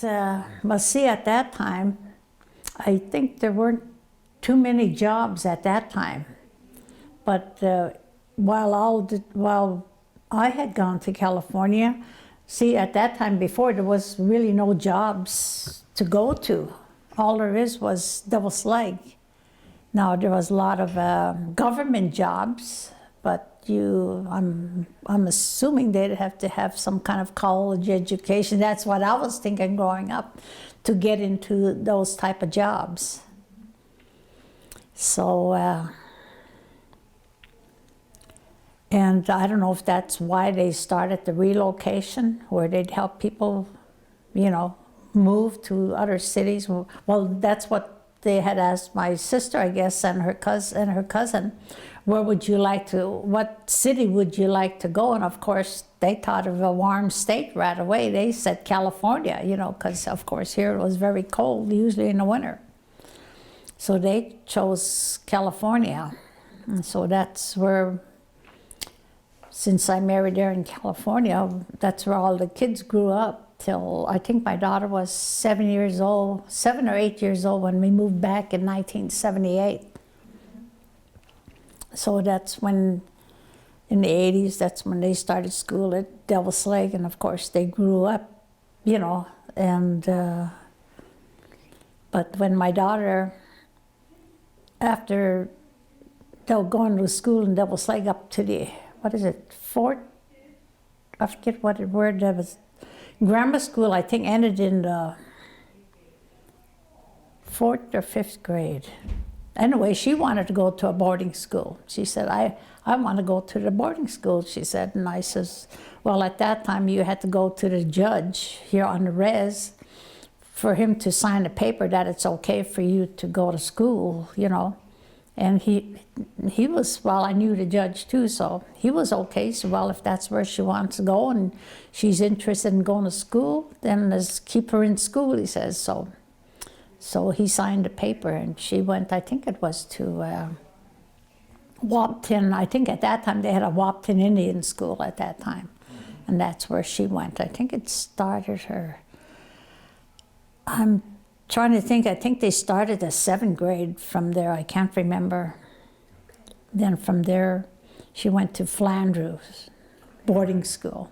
Well, see, at that time, I think there weren't too many jobs at that time. But while I had gone to California, see, at that time before, there was really no jobs to go to. All there is was Devil's Lake. Now, there was a lot of government jobs, but I'm assuming they'd have to have some kind of college education. That's what I was thinking growing up, to get into those type of jobs. So, and I don't know if that's why they started the relocation, where they'd help people, you know, move to other cities. Well, that's what they had asked my sister, I guess, and her cousin, where would you like to, what city would you like to go? And of course, they thought of a warm state right away. They said California, you know, because of course here it was very cold, usually in the winter. So they chose California. And so that's where, since I married there in California, that's where all the kids grew up. Till I think my daughter was 7 or 8 years old when we moved back in 1978. So that's when, in the 80s, that's when they started school at Devil's Lake, and of course they grew up, you know, and, but when my daughter, after they were going to school in Devil's Lake up to the, what is it, I forget what word that was, grammar school, I think, ended in the 4th or 5th grade. Anyway, she wanted to go to a boarding school. She said, I want to go to the boarding school, she said. And I says, well, at that time, you had to go to the judge here on the res for him to sign a paper that it's okay for you to go to school, you know. And he was, well, I knew the judge too, so he was okay. So, well, if that's where she wants to go and she's interested in going to school, then let's keep her in school, he says. So he signed the paper and she went, I think it was to Wapton. I think at that time they had a Wapton Indian school at that time. And that's where she went. I think it started her, I'm trying to think, I think they started the 7th grade from there, I can't remember. Then from there, she went to Flandreau boarding school.